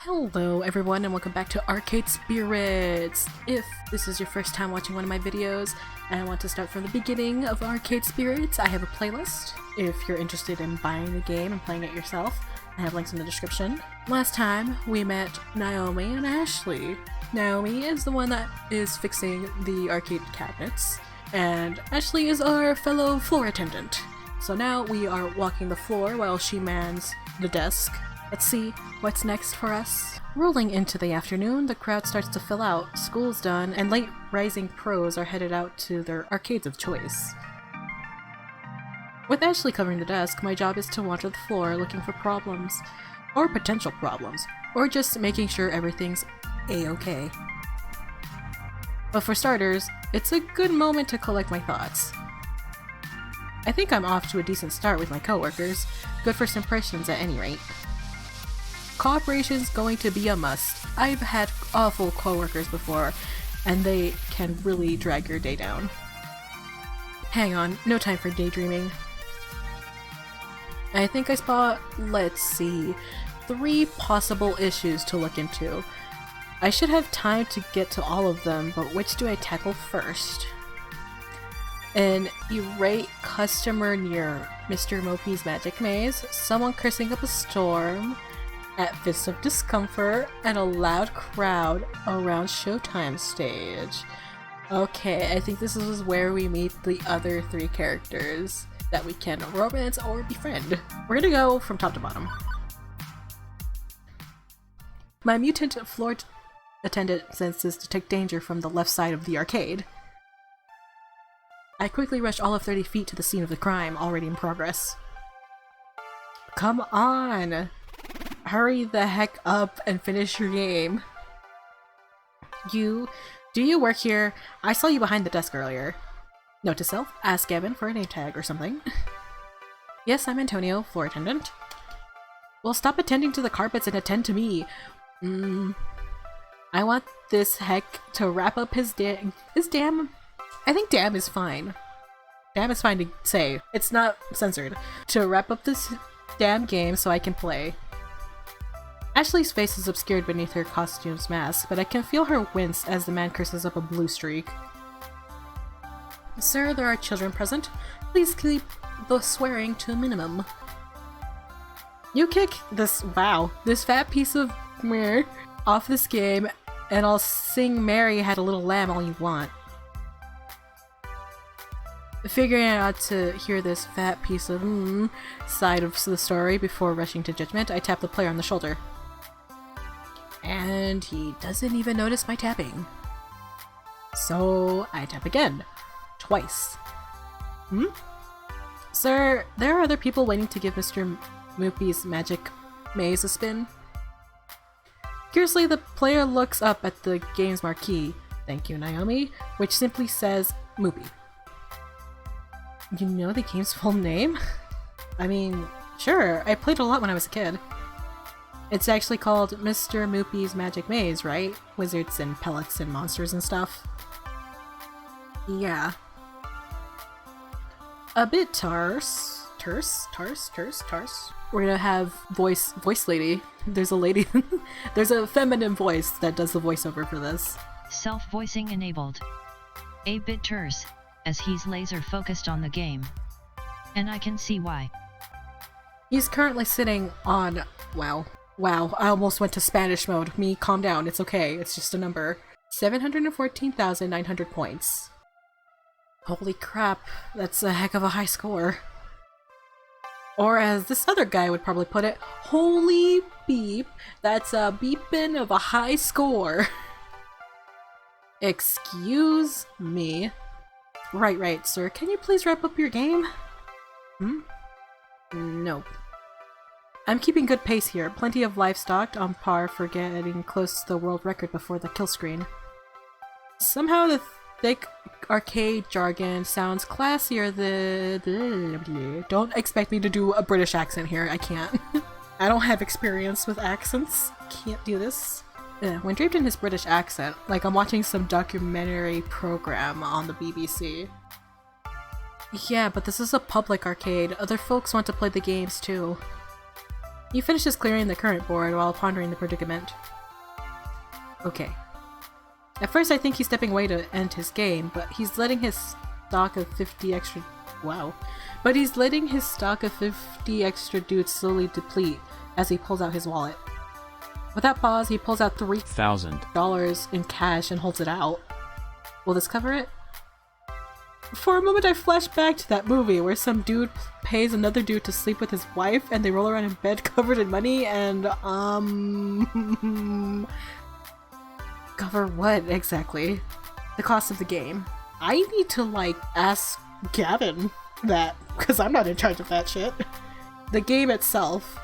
Hello everyone and welcome back to Arcade Spirits! If this is your first time watching one of my videos and I want to start from the beginning of Arcade Spirits, I have a playlist. If you're interested in buying the game and playing it yourself, I have links in the description. Last time we met Naomi and Ashley. Naomi is the one that is fixing the arcade cabinets, and Ashley is our fellow floor attendant. So now we are walking the floor while she mans the desk. Let's see what's next for us. Rolling into the afternoon, the crowd starts to fill out, school's done, and late rising pros are headed out to their arcades of choice. With Ashley covering the desk, my job is to wander the floor looking for problems, or potential problems, or just making sure everything's a-okay. But for starters, it's a good moment to collect my thoughts. I think I'm off to a decent start with my coworkers, good first impressions at any rate. Cooperation's going to be a must. I've had awful coworkers before, and they can really drag your day down. Hang on, no time for daydreaming. I think I spot, let's see, 3 possible issues to look into. I should have time to get to all of them, but which do I tackle first? An irate customer near Mr. Mopey's Magic Maze, someone cursing up a storm at Fist of Discomfort, and a loud crowd around Showtime stage. Okay, I think this is where we meet the other 3 characters that we can romance or befriend. We're gonna go from top to bottom. My mutant floor attendant senses detect danger from the left side of the arcade. I quickly rush all of 30 feet to the scene of the crime, already in progress. Come on! Hurry the heck up and finish your game. Do you work here? I saw you behind the desk earlier. Note to self, ask Gavin for a name tag or something. Yes, I'm Antonio, floor attendant. Well, stop attending to the carpets and attend to me. I want this heck to wrap up his damn... I think damn is fine. Damn is fine to say. It's not censored. To wrap up this damn game so I can play. Ashley's face is obscured beneath her costume's mask, but I can feel her wince as the man curses up a blue streak. Sir, there are children present. Please keep the swearing to a minimum. You kick this fat piece of meh off this game, and I'll sing Mary Had a Little Lamb all you want. Figuring out to hear this fat piece of side of the story before rushing to judgment, I tap the player on the shoulder. And he doesn't even notice my tapping. So I tap again. Twice. Sir, there are other people waiting to give Mr. Moopy's Magic Maze a spin. Curiously, the player looks up at the game's marquee, thank you Naomi, which simply says Moopy. You know the game's full name? I mean, sure, I played a lot when I was a kid. It's actually called Mr. Moopy's Magic Maze, right? Wizards and pellets and monsters and stuff. Yeah. A bit terse. We're gonna have voice lady. There's a lady. There's a feminine voice that does the voiceover for this. Self-voicing enabled. A bit terse, as he's laser focused on the game. And I can see why. He's currently sitting on... Wow, I almost went to Spanish mode. Me, calm down, it's okay, it's just a number. 714,900 points. Holy crap, that's a heck of a high score. Or as this other guy would probably put it, holy beep, that's a beepin' of a high score. Excuse me. Right, sir, can you please wrap up your game? Nope. I'm keeping good pace here, plenty of livestock on par for getting close to the world record before the kill screen. Somehow the thick arcade jargon sounds classier than... Don't expect me to do a British accent here, I can't. I don't have experience with accents, can't do this. When draped in his British accent, like I'm watching some documentary program on the BBC. Yeah, but this is a public arcade, other folks want to play the games too. He finishes clearing the current board while pondering the predicament. Okay. At first I think he's stepping away to end his game, but he's letting his stock of 50 extra... Wow. But he's letting his stock of 50 extra dudes slowly deplete as he pulls out his wallet. Without pause, he pulls out $3,000 in cash and holds it out. Will this cover it? For a moment I flash back to that movie where some dude pays another dude to sleep with his wife and they roll around in bed covered in money and cover what exactly? The cost of the game. I need to like ask Gavin that because I'm not in charge of that shit. The game itself.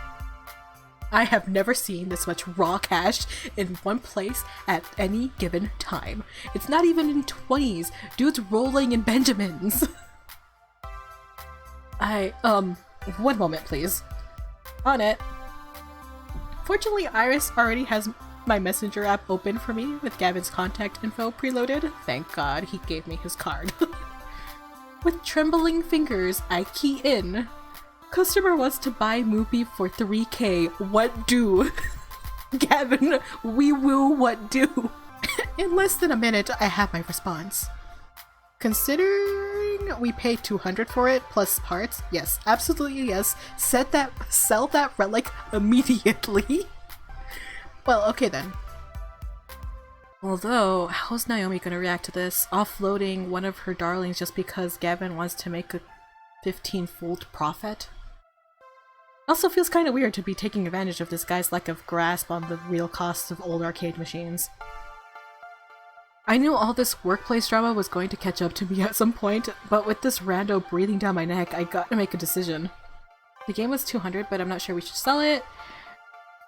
I have never seen this much raw cash in one place at any given time. It's not even in 20s. Dude's rolling in Benjamins. One moment please. On it. Fortunately, Iris already has my messenger app open for me with Gavin's contact info preloaded. Thank God he gave me his card. With trembling fingers, I key in. Customer wants to buy Moopy for $3K. What do? Gavin, we will what do? In less than a minute, I have my response. Considering we paid $200 for it plus parts, yes, absolutely yes. Sell that relic immediately. Well, okay then. Although, how's Naomi gonna react to this? Offloading one of her darlings just because Gavin wants to make a 15-fold profit? Also feels kinda weird to be taking advantage of this guy's lack of grasp on the real costs of old arcade machines. I knew all this workplace drama was going to catch up to me at some point, but with this rando breathing down my neck, I got to make a decision. The game was $200, but I'm not sure we should sell it.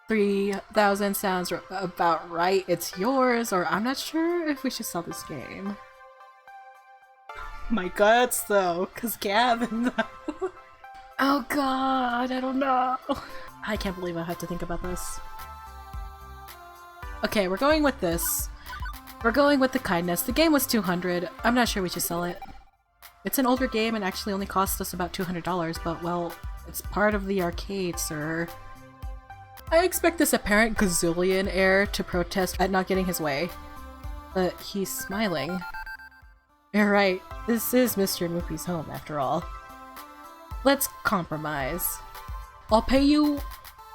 $3,000 sounds about right, it's yours, or I'm not sure if we should sell this game. My guts though, cause Gavin though. Oh god, I don't know. I can't believe I have to think about this. Okay, we're going with this. We're going with the kindness. The game was $200. I'm not sure we should sell it. It's an older game and actually only cost us about $200, but well, it's part of the arcade, sir. I expect this apparent gazillion heir to protest at not getting his way. But he's smiling. You're right, this is Mr. Moopy's home after all. Let's compromise. I'll pay you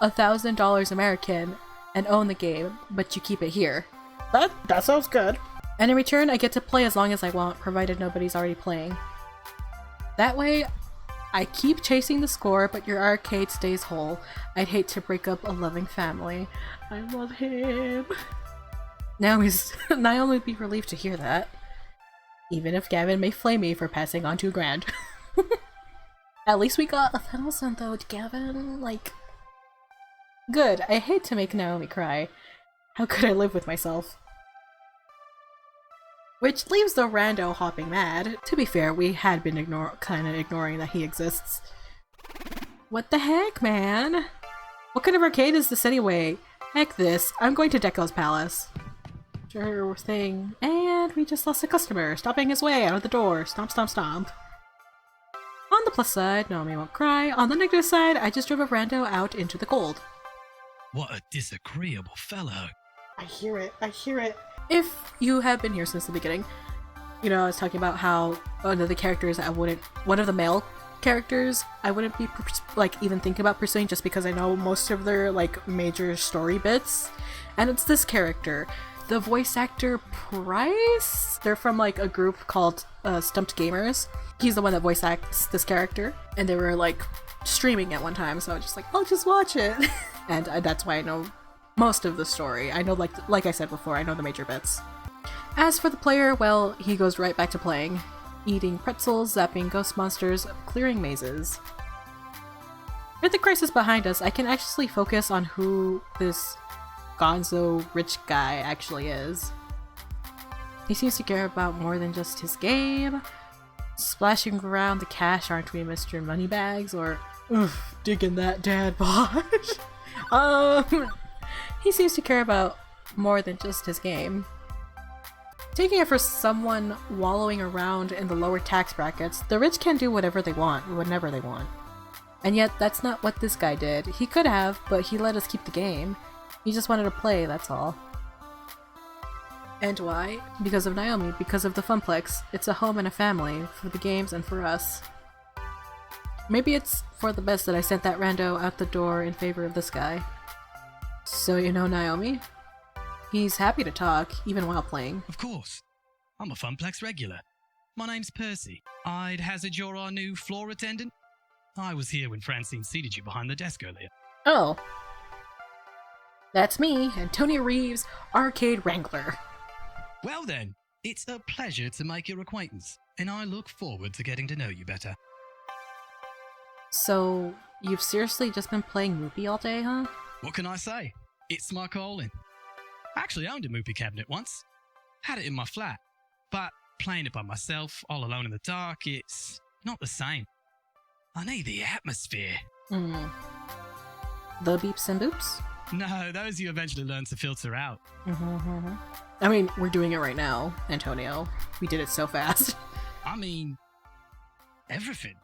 $1,000 American and own the game, but you keep it here. That sounds good. And in return, I get to play as long as I want, provided nobody's already playing. That way, I keep chasing the score, but your arcade stays whole. I'd hate to break up a loving family. I love him. Naomi would be relieved to hear that. Even if Gavin may flame me for passing on $2,000. At least we got 1,000 though, Gavin. Like, good. I hate to make Naomi cry. How could I live with myself? Which leaves the rando hopping mad. To be fair, we had been kinda ignoring that he exists. What the heck, man? What kind of arcade is this anyway? Heck this. I'm going to Deco's Palace. Sure thing. And we just lost a customer, stopping his way out of the door. Stomp, stomp, stomp. On the plus side, Naomi won't cry. On the negative side, I just drove a rando out into the cold. What a disagreeable fellow. I hear it. I hear it. If you have been here since the beginning, you know, I was talking about how one of the male characters, I wouldn't be, like, even thinking about pursuing just because I know most of their, like, major story bits. And it's this character. The voice actor Price? They're from, like, a group called Stumped Gamers. He's the one that voice acts this character. And they were, like, streaming at one time, so I was just like, I'll just watch it. And that's why I know most of the story. I know, like I said before, I know the major bits. As for the player, well, he goes right back to playing. Eating pretzels, zapping ghost monsters, clearing mazes. With the crisis behind us, I can actually focus on who this gonzo rich guy actually is. He seems to care about more than just his game. Splashing around the cash, aren't we, Mr. Moneybags? Or, digging that dad bod. He seems to care about more than just his game. Taking it for someone wallowing around in the lower tax brackets, the rich can do whatever they want, whenever they want. And yet, that's not what this guy did. He could have, but he let us keep the game. He just wanted to play, that's all. And why? Because of Naomi, because of the Funplex. It's a home and a family, for the games and for us. Maybe it's for the best that I sent that rando out the door in favor of this guy. So you know Naomi? He's happy to talk, even while playing. Of course. I'm a Funplex regular. My name's Percy. I'd hazard you're our new floor attendant? I was here when Francine seated you behind the desk earlier. Oh. That's me, Antonia Reeves, Arcade Wrangler. Well then, it's a pleasure to make your acquaintance, and I look forward to getting to know you better. So, you've seriously just been playing Moopy all day, huh? What can I say? It's my calling. I actually owned a Moopy cabinet once. Had it in my flat. But playing it by myself, all alone in the dark, it's not the same. I need the atmosphere. The beeps and boops? No, those you eventually learn to filter out. I mean, we're doing it right now, Antonio. We did it so fast. I mean, everything.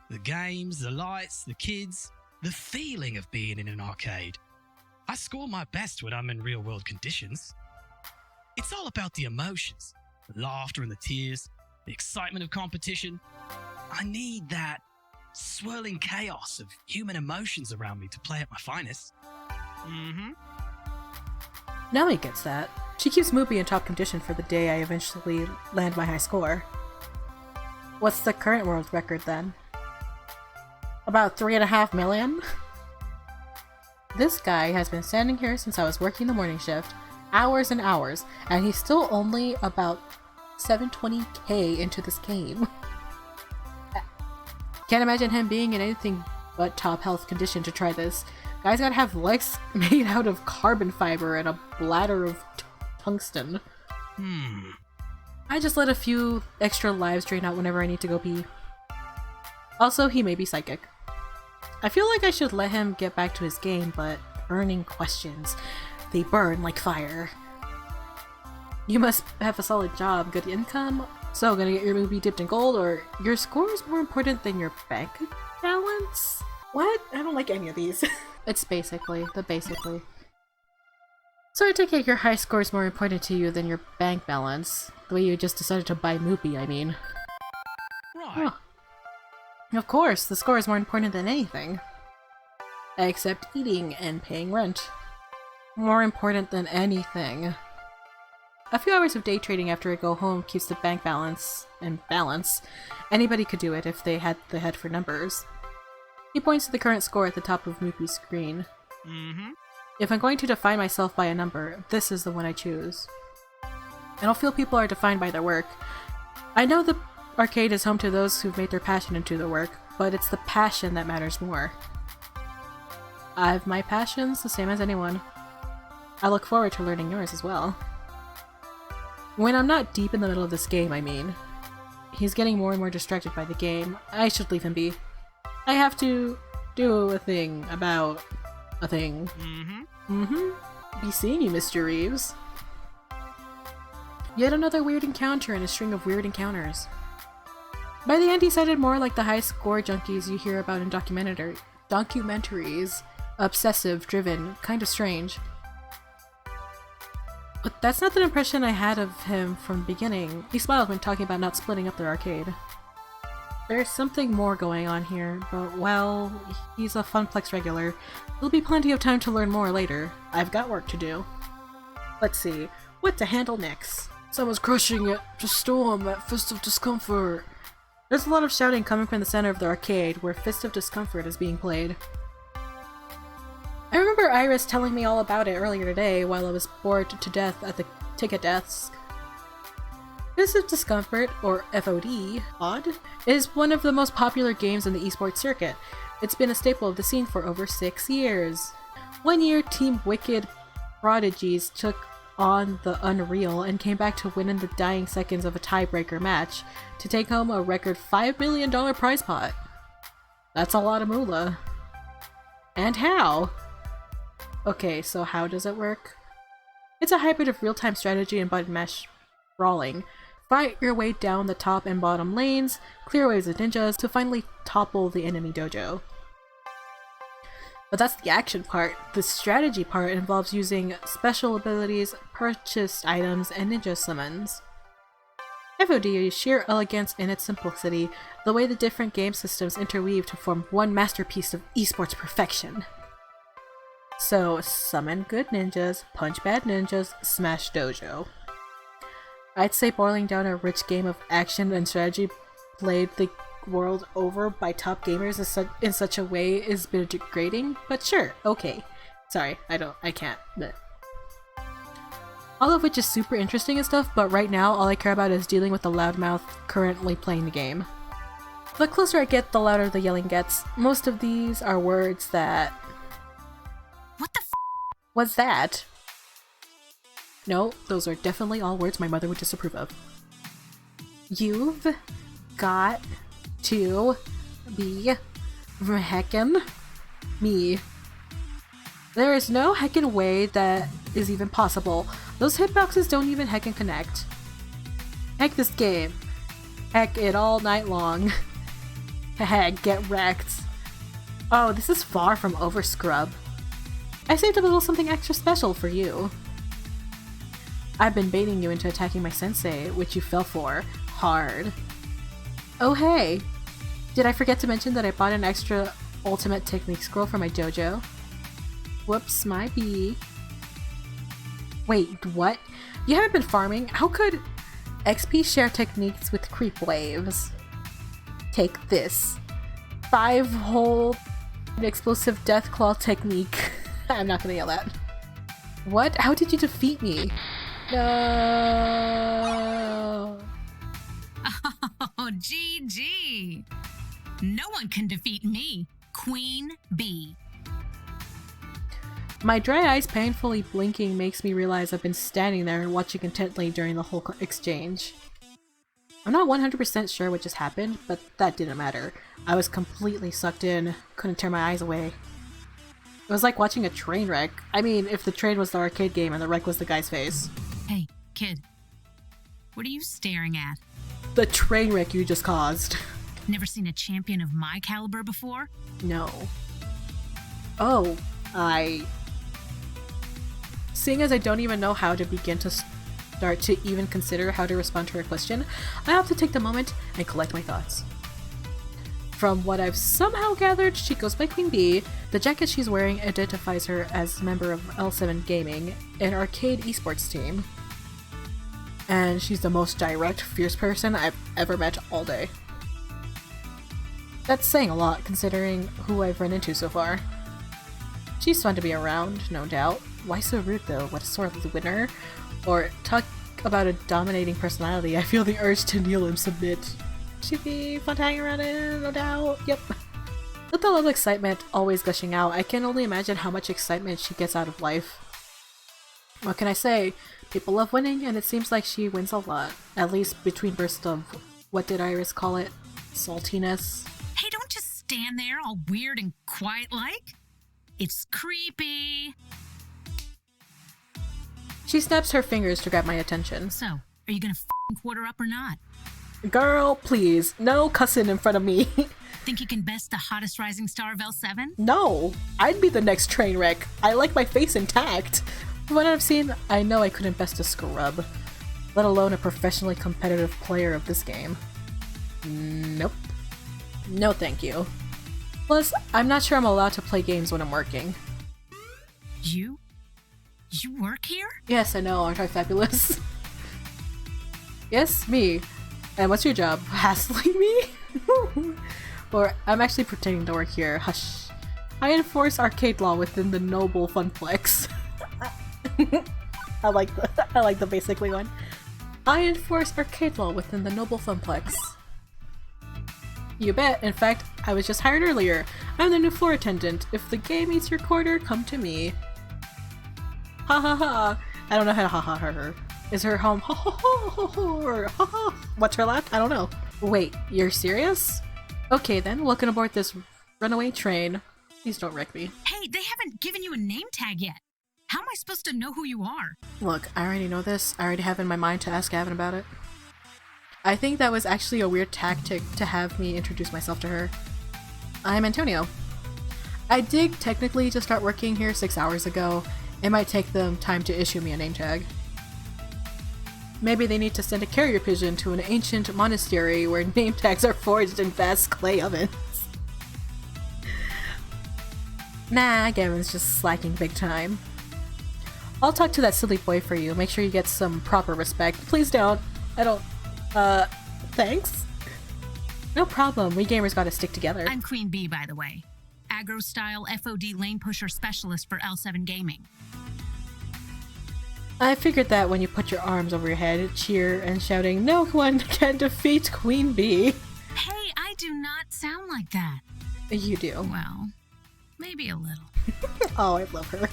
The games, the lights, the kids, the feeling of being in an arcade. I score my best when I'm in real-world conditions. It's all about the emotions, the laughter and the tears, the excitement of competition. I need that swirling chaos of human emotions around me to play at my finest. Naomi gets that. She keeps Moopy in top condition for the day I eventually land my high score. What's the current world record then? About 3.5 million? This guy has been standing here since I was working the morning shift, hours and hours, and he's still only about 720k into this game. Can't imagine him being in anything but top health condition to try this. Guy's gotta have legs made out of carbon fiber and a bladder of tungsten. I just let a few extra lives drain out whenever I need to go pee. Also, he may be psychic. I feel like I should let him get back to his game, but burning questions. They burn like fire. You must have a solid job, good income. So, gonna get your movie dipped in gold, or your score is more important than your bank balance? What? I don't like any of these. It's basically. So I take it your high score is more important to you than your bank balance. The way you just decided to buy Moopy, I mean. Right. Oh. Of course, the score is more important than anything. Except eating and paying rent. More important than anything. A few hours of day trading after I go home keeps the bank balance in balance. Anybody could do it if they had the head for numbers. He points to the current score at the top of Moopy's screen. If I'm going to define myself by a number, this is the one I choose. I don't feel people are defined by their work. I know the arcade is home to those who've made their passion into their work, but it's the passion that matters more. I've my passions, the same as anyone. I look forward to learning yours as well. When I'm not deep in the middle of this game, I mean. He's getting more and more distracted by the game. I should leave him be. I have to do a thing about a thing. Be seeing you, Mr. Reeves. Yet another weird encounter in a string of weird encounters. By the end, he sounded more like the high score junkies you hear about in documentaries. Obsessive, driven, kind of strange. But that's not the impression I had of him from the beginning. He smiled when talking about not splitting up their arcade. There's something more going on here, but well, he's a Funplex regular. There'll be plenty of time to learn more later. I've got work to do. Let's see, what to handle next? Someone's crushing it. Just storm at Fist of Discomfort. There's a lot of shouting coming from the center of the arcade, where Fist of Discomfort is being played. I remember Iris telling me all about it earlier today while I was bored to death at the ticket desk. Fist of Discomfort, or FOD, is one of the most popular games in the esports circuit. It's been a staple of the scene for over 6 years. One year, Team Wicked Prodigies took on the Unreal and came back to win in the dying seconds of a tiebreaker match to take home a record $5 million prize pot. That's a lot of moolah. And how? Okay, so how does it work? It's a hybrid of real-time strategy and button mash brawling. Fight your way down the top and bottom lanes, clear waves of ninjas to finally topple the enemy dojo. But that's the action part. The strategy part involves using special abilities, purchased items, and ninja summons. FOD is sheer elegance in its simplicity, the way the different game systems interweave to form one masterpiece of esports perfection. So, summon good ninjas, punch bad ninjas, smash dojo. I'd say boiling down a rich game of action and strategy played the world over by top gamers in such a way is a bit degrading, but sure, okay. Sorry, I can't. Bleh. All of which is super interesting and stuff, but right now all I care about is dealing with the loudmouth currently playing the game. The closer I get, the louder the yelling gets. Most of these are words that... What the f*** was that? No, those are definitely all words my mother would disapprove of. You've got to be heckin' me. There is no heckin' way that is even possible. Those hitboxes don't even heckin' connect. Heck this game. Heck it all night long. Heck, get wrecked. Oh, this is far from over, scrub. I saved a little something extra special for you. I've been baiting you into attacking my sensei, which you fell for. Hard. Oh hey! Did I forget to mention that I bought an extra ultimate technique scroll for my dojo? Whoops, my bee. Wait, what? You haven't been farming? How could XP share techniques with creep waves? Take this. 5-hole explosive death claw technique. I'm not gonna yell that. What? How did you defeat me? No. Oh, GG. No one can defeat me, Queen Bee. My dry eyes painfully blinking makes me realize I've been standing there watching intently during the whole exchange. I'm not 100% sure what just happened, but that didn't matter. I was completely sucked in, couldn't tear my eyes away. It was like watching a train wreck. I mean, if the train was the arcade game and the wreck was the guy's face. Hey, kid. What are you staring at? The train wreck you just caused. Never seen a champion of my caliber before? No. Oh, Seeing as I don't even know how to begin to start to even consider how to respond to her question, I have to take the moment and collect my thoughts. From what I've somehow gathered, she goes by Queen Bee. The jacket she's wearing identifies her as a member of L7 Gaming, an arcade esports team. And she's the most direct, fierce person I've ever met all day. That's saying a lot, considering who I've run into so far. She's fun to be around, no doubt. Why so rude though? What a sore winner? Or talk about a dominating personality, I feel the urge to kneel and submit. She'd be fun to hang around in, no doubt. Yep. With the level of excitement always gushing out, I can only imagine how much excitement she gets out of life. What can I say? People love winning, and it seems like she wins a lot. At least between bursts of, what did Iris call it? Saltiness? Hey, don't just stand there all weird and quiet like. It's creepy. She snaps her fingers to grab my attention. So, are you gonna f***ing quarter up or not? Girl, please, no cussing in front of me. Think you can best the hottest rising star of L7? No, I'd be the next train wreck. I like my face intact. From what I've seen, I know I couldn't best a scrub, let alone a professionally competitive player of this game. Nope. No thank you. Plus, I'm not sure I'm allowed to play games when I'm working. You work here? Yes, I know, aren't I fabulous? Yes, me. And what's your job? Hassling me? Or, I'm actually pretending to work here. Hush. I enforce arcade law within the noble funplex. I like the basically one. I enforce arcade law within the noble funplex. You bet. In fact, I was just hired earlier. I'm the new floor attendant. If the game eats your quarter, come to me. Ha ha ha. I don't know how to ha ha her. Is her home ha ha ha ha or ha ha? What's her laugh? I don't know. Wait, you're serious? Okay then, welcome aboard this runaway train. Please don't wreck me. Hey, they haven't given you a name tag yet. How am I supposed to know who you are? Look, I already know this. I already have in my mind to ask Gavin about it. I think that was actually a weird tactic to have me introduce myself to her. I'm Antonio. I did technically just start working here 6 hours ago. It might take them time to issue me a name tag. Maybe they need to send a carrier pigeon to an ancient monastery where name tags are forged in vast clay ovens. Nah, Gavin's just slacking big time. I'll talk to that silly boy for you. Make sure you get some proper respect. Please don't. I don't. Thanks? No problem. We gamers gotta stick together. I'm Queen Bee, by the way. Aggro-style FOD lane pusher specialist for L7 Gaming. I figured that when you put your arms over your head, cheer, and shouting, "No one can defeat Queen Bee." Hey, I do not sound like that. You do. Well, maybe a little. Oh, I love her.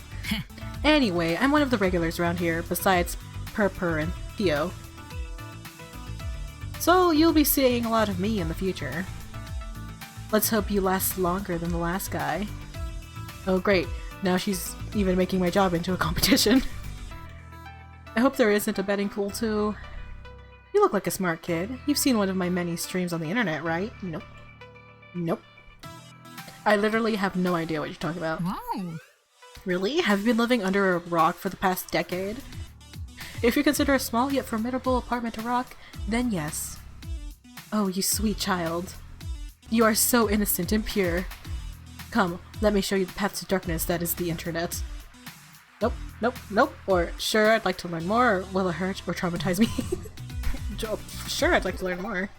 Anyway, I'm one of the regulars around here, besides Purpur and Theo. So you'll be seeing a lot of me in the future. Let's hope you last longer than the last guy. Oh great, now she's even making my job into a competition. I hope there isn't a betting pool too. You look like a smart kid. You've seen one of my many streams on the internet, right? Nope. Nope. I literally have no idea what you're talking about. Whoa. Really? Have you been living under a rock for the past decade? If you consider a small yet formidable apartment a rock, then yes. Oh, you sweet child. You are so innocent and pure. Come, let me show you the path to darkness that is the internet. Nope, nope, nope. Or, sure, I'd like to learn more, or will it hurt or traumatize me? Sure, I'd like to learn more.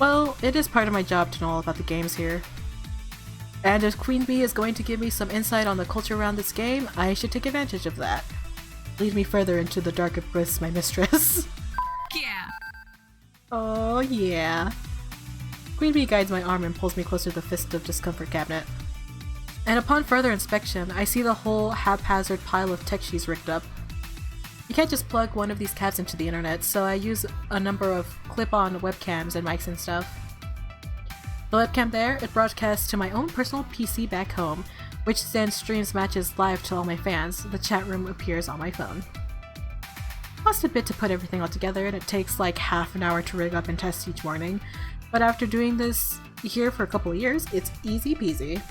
Well, it is part of my job to know all about the games here. And if Queen Bee is going to give me some insight on the culture around this game, I should take advantage of that. Lead me further into the dark abyss, my mistress. Yeah. Oh yeah. Queen Bee guides my arm and pulls me closer to the Fist of Discomfort cabinet. And upon further inspection, I see the whole haphazard pile of tech she's rigged up. You can't just plug one of these cabs into the internet, so I use a number of clip-on webcams and mics and stuff. The webcam there, it broadcasts to my own personal PC back home, which then streams matches live to all my fans. The chat room appears on my phone. Cost a bit to put everything all together, and it takes like half an hour to rig up and test each morning. But after doing this here for a couple of years, it's easy peasy.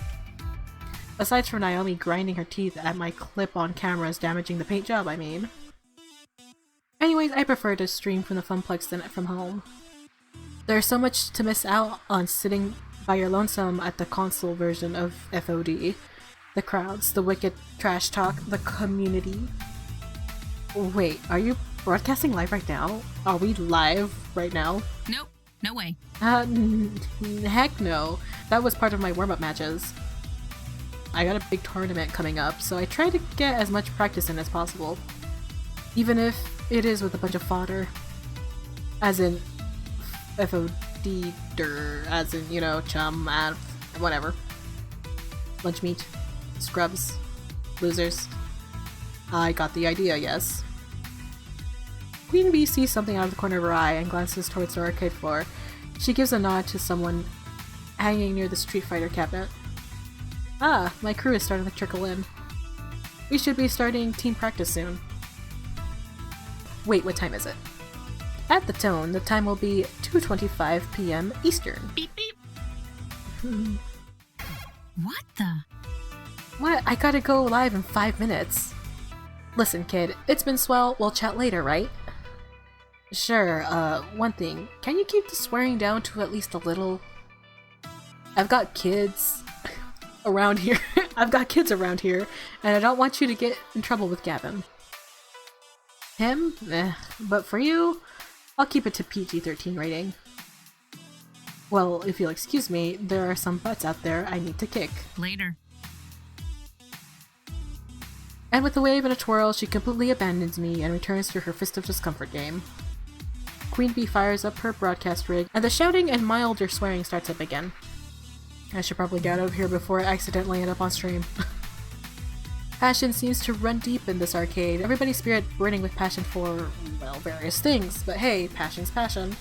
Aside from Naomi grinding her teeth at my clip-on cameras damaging the paint job, I mean. Anyways, I prefer to stream from the Funplex than from home. There's so much to miss out on sitting by your lonesome at the console version of FOD. The crowds, the wicked trash talk, the community. Wait, are you broadcasting live right now? Are we live right now? Nope, no way. Heck no. That was part of my warm-up matches. I got a big tournament coming up, so I try to get as much practice in as possible. Even if it is with a bunch of fodder. As in FOD-der, as in, you know, chum, whatever. Lunch meat. Scrubs. Losers. I got the idea, yes. Queen Bee sees something out of the corner of her eye and glances towards the arcade floor. She gives a nod to someone hanging near the Street Fighter cabinet. Ah, my crew is starting to trickle in. We should be starting team practice soon. Wait, what time is it? At the tone, the time will be 2:25 p.m. Eastern. Beep beep. What the? What? I gotta go live in 5 minutes. Listen, kid, it's been swell. We'll chat later, right? Sure, one thing. Can you keep the swearing down to at least a little? I've got kids around here. I've got kids around here, and I don't want you to get in trouble with Gavin. Him? Eh. But for you, I'll keep it to PG-13 rating. Well, if you'll excuse me, there are some butts out there I need to kick. Later. And with a wave and a twirl, she completely abandons me and returns to her Fist of Discomfort game. Queen Bee fires up her broadcast rig, and the shouting and milder swearing starts up again. I should probably get out of here before I accidentally end up on stream. Passion seems to run deep in this arcade, everybody's spirit burning with passion for, well, various things, but hey, passion's passion.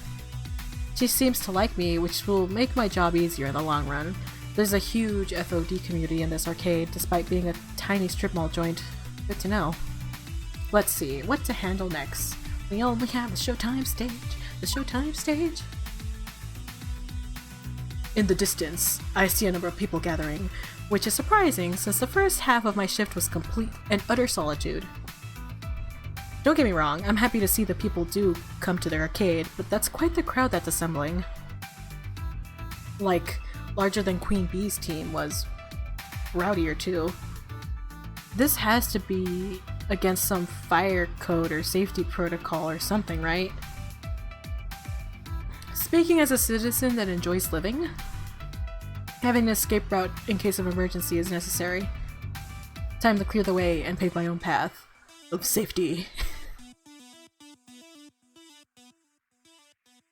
She seems to like me, which will make my job easier in the long run. There's a huge FOD community in this arcade, despite being a tiny strip mall joint. Good to know. Let's see, what to handle next? We only have the Showtime stage. the Showtime stage? In the distance, I see a number of people gathering, which is surprising since the first half of my shift was complete and utter solitude. Don't get me wrong, I'm happy to see that people do come to the arcade, but that's quite the crowd that's assembling. Like, larger than Queen Bee's team was rowdier too. This has to be against some fire code or safety protocol or something, right? Speaking as a citizen that enjoys living, having an escape route in case of emergency is necessary. Time to clear the way and pave my own path of safety.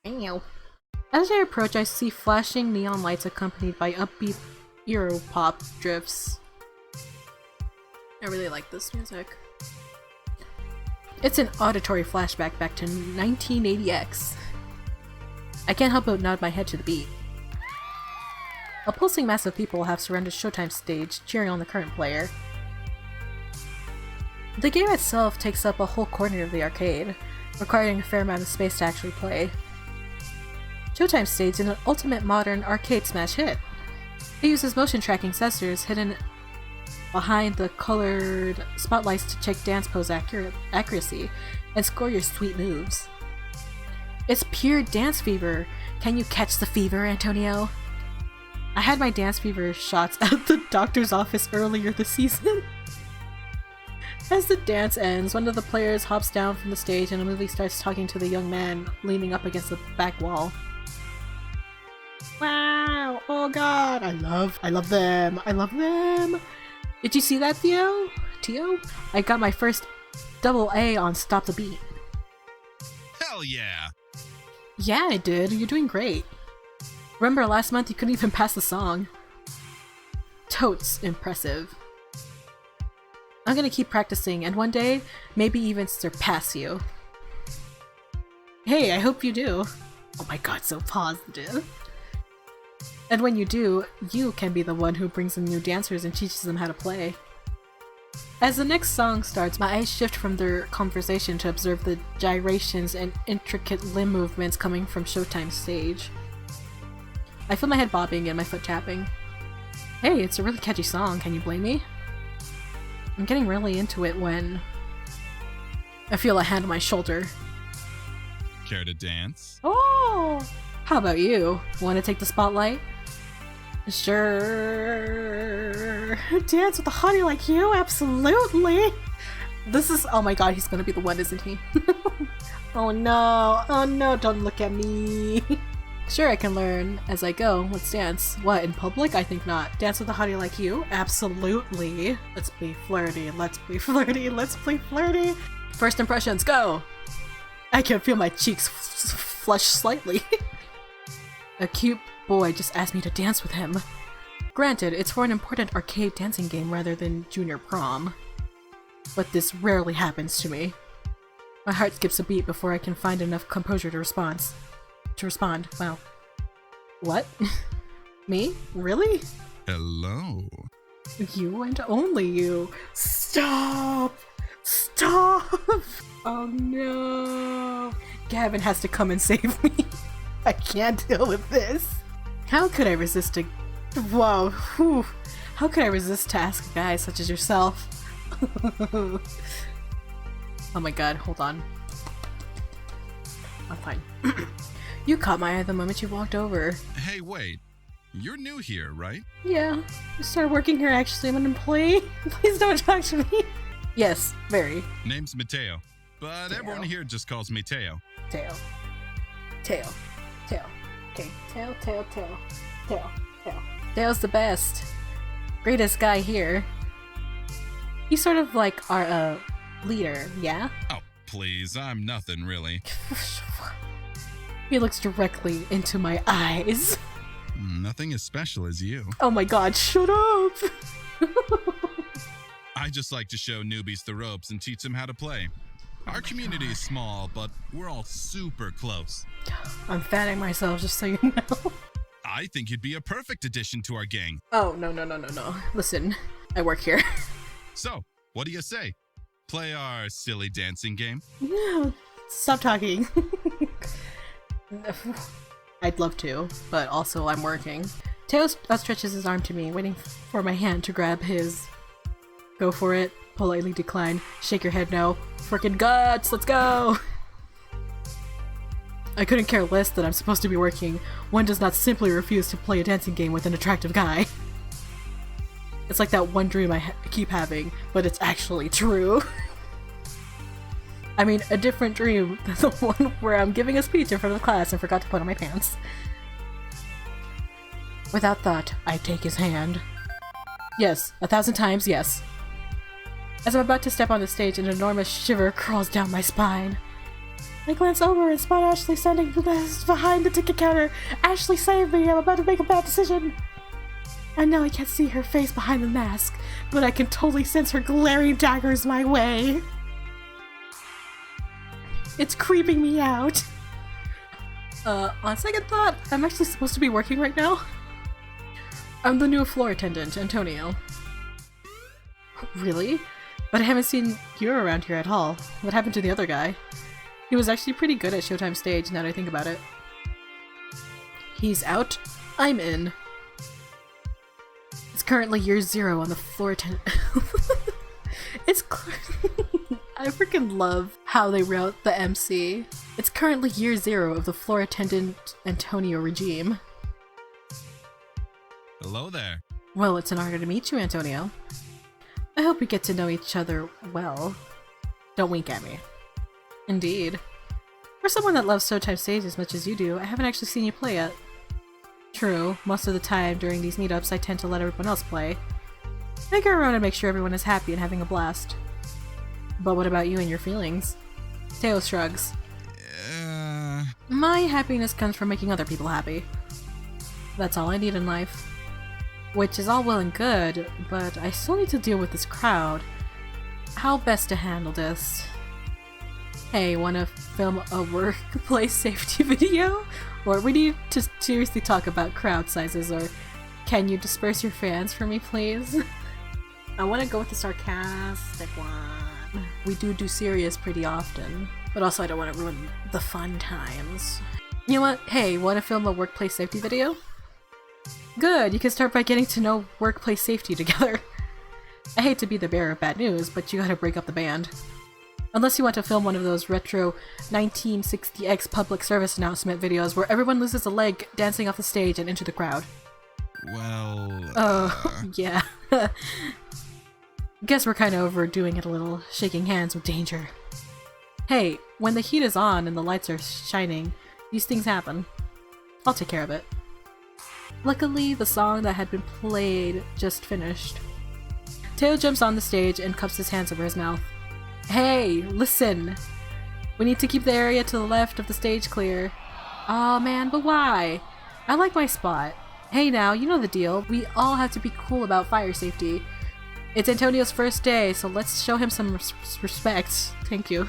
As I approach, I see flashing neon lights accompanied by upbeat Europop drifts. I really like this music. It's an auditory flashback back to 1980X. I can't help but nod my head to the beat. A pulsing mass of people have surrounded Showtime stage, cheering on the current player. The game itself takes up a whole corner of the arcade, requiring a fair amount of space to actually play. Showtime stage is an ultimate modern arcade smash hit. It uses motion tracking sensors hidden behind the colored spotlights to check dance pose accuracy and score your sweet moves. It's pure dance fever. Can you catch the fever, Antonio? I had my dance fever shots at the doctor's office earlier this season. As the dance ends, one of the players hops down from the stage and immediately starts talking to the young man leaning up against the back wall. Wow! Oh god! I love them! I love them! Did you see that, Theo? Tio? I got my first double A on Stop the Beat. Hell yeah! Yeah, I did. You're doing great. Remember last month you couldn't even pass the song. Totes impressive. I'm gonna keep practicing and one day, maybe even surpass you. Hey, I hope you do. Oh my god, so positive. And when you do, you can be the one who brings in new dancers and teaches them how to play. As the next song starts, my eyes shift from their conversation to observe the gyrations and intricate limb movements coming from Showtime stage. I feel my head bobbing and my foot tapping. Hey, it's a really catchy song, can you blame me? I'm getting really into it when I feel a hand on my shoulder. Care to dance? Oh! How about you? Want to take the spotlight? Sure. Dance with a hottie like you? Absolutely! This is- oh my god, he's gonna be the one, isn't he? Oh no, don't look at me. Sure, I can learn as I go. Let's dance. What, in public? I think not. Dance with a hottie like you? Absolutely. Let's be flirty, let's be flirty, let's play flirty. First impressions, go! I can feel my cheeks flush slightly. A cute boy just asked me to dance with him. Granted, it's for an important arcade dancing game rather than junior prom. But this rarely happens to me. My heart skips a beat before I can find enough composure to respond. Wow. What? Me? Really? Hello. You and only you. Stop! Stop! Oh no! Gavin has to come and save me. I can't deal with this. How could I resist a- Whoa, whew. How could I resist to ask a guy such as yourself? Oh my god, hold on. I'm fine. You caught my eye the moment you walked over. Hey, wait. You're new here, right? Yeah, I started working here actually. I'm an employee. Please don't talk to me. Yes, very. Name's Mateo, but Teo. everyone here just calls me Teo. Tail. Okay, tail. Tail's the best. Greatest guy here. He's sort of like our, leader, yeah? Oh, please, I'm nothing really. He looks directly into my eyes. Nothing as special as you. Oh my god, shut up! I just like to show newbies the ropes and teach them how to play. Our community is small, but we're all super close. I'm fanning myself just so you know. I think you'd be a perfect addition to our gang. Oh, no. Listen, I work here. So, what do you say? Play our silly dancing game? No, stop talking. I'd love to, but also I'm working. Teo outstretches his arm to me, waiting for my hand to grab his. Go for it. Politely decline. Shake your head no. Frickin' guts, let's go! I couldn't care less that I'm supposed to be working. One does not simply refuse to play a dancing game with an attractive guy. It's like that one dream I keep having, but it's actually true. I mean, a different dream than the one where I'm giving a speech in front of the class and forgot to put on my pants. Without thought, I take his hand. Yes, 1,000 times yes. As I'm about to step on the stage, an enormous shiver crawls down my spine. I glance over and spot Ashley standing behind the ticket counter. Ashley, save me! I'm about to make a bad decision! I know I can't see her face behind the mask, but I can totally sense her glaring daggers my way. It's creeping me out. On second thought, I'm actually supposed to be working right now. I'm the new floor attendant, Antonio. Really? But I haven't seen you around here at all. What happened to the other guy? He was actually pretty good at Showtime stage, now that I think about it. He's out. I'm in. It's currently year 0 on the floor attendant. I freaking love how they wrote the MC. It's currently year 0 of the floor attendant Antonio regime. Hello there. Well, it's an honor to meet you, Antonio. I hope we get to know each other well. Don't wink at me. Indeed. For someone that loves Showtime stage as much as you do, I haven't actually seen you play yet. True, most of the time during these meetups I tend to let everyone else play. I go around and make sure everyone is happy and having a blast. But what about you and your feelings? Teo shrugs. My happiness comes from making other people happy. That's all I need in life. Which is all well and good, but I still need to deal with this crowd. How best to handle this? Hey, wanna film a workplace safety video? Or we need to seriously talk about crowd sizes, or can you disperse your fans for me, please? I wanna go with the sarcastic one. We do serious pretty often, but also I don't want to ruin the fun times. You know what? Hey, wanna film a workplace safety video? Good, you can start by getting to know workplace safety together. I hate to be the bearer of bad news, but you gotta break up the band. Unless you want to film one of those retro 1960X public service announcement videos where everyone loses a leg dancing off the stage and into the crowd. Well... Oh, yeah. Guess we're kinda overdoing it a little, shaking hands with danger. Hey, when the heat is on and the lights are shining, these things happen. I'll take care of it. Luckily, the song that had been played just finished. Teo jumps on the stage and cups his hands over his mouth. Hey, listen! We need to keep the area to the left of the stage clear. Aw man, but why? I like my spot. Hey now, you know the deal. We all have to be cool about fire safety. It's Antonio's first day, so let's show him some respect. Thank you.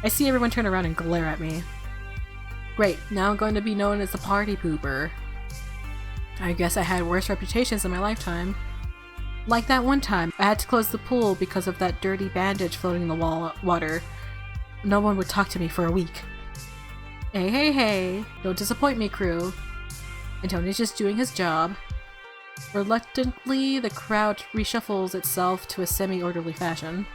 I see everyone turn around and glare at me. Great, now I'm going to be known as the party pooper. I guess I had worse reputations in my lifetime. Like that one time, I had to close the pool because of that dirty bandage floating in the water. No one would talk to me for a week. Hey, don't disappoint me, crew. Antonio's just doing his job. Reluctantly, the crowd reshuffles itself to a semi-orderly fashion.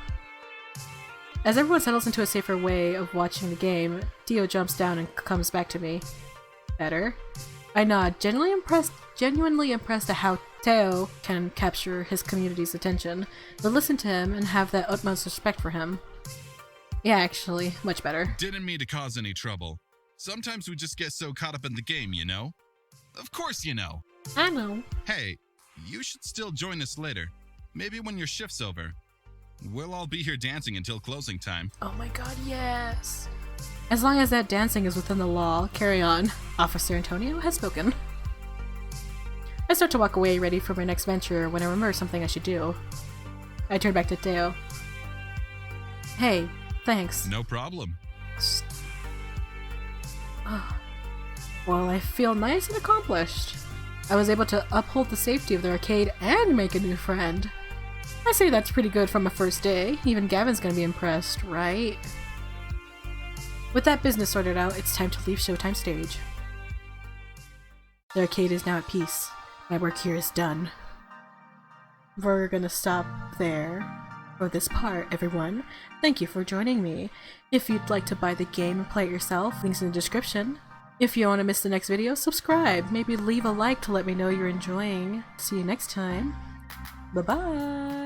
As everyone settles into a safer way of watching the game, Teo jumps down and comes back to me. Better? I nod, genuinely impressed at how Teo can capture his community's attention, but listen to him and have that utmost respect for him. Yeah, actually, much better. Didn't mean to cause any trouble. Sometimes we just get so caught up in the game, you know? Of course you know. I know. Hey, you should still join us later. Maybe when your shift's over. We'll all be here dancing until closing time. Oh my god, yes. As long as that dancing is within the law, carry on. Officer Antonio has spoken. I start to walk away, ready for my next venture, when I remember something I should do. I turn back to Teo. Hey, thanks. No problem. Well, I feel nice and accomplished. I was able to uphold the safety of the arcade and make a new friend. I say that's pretty good from a first day. Even Gavin's gonna be impressed, right? With that business sorted out, it's time to leave Showtime stage. The arcade is now at peace. My work here is done. We're gonna stop there for this part, everyone. Thank you for joining me. If you'd like to buy the game and play it yourself, links in the description. If you don't want to miss the next video, subscribe. Maybe leave a like to let me know you're enjoying. See you next time. Bye-bye!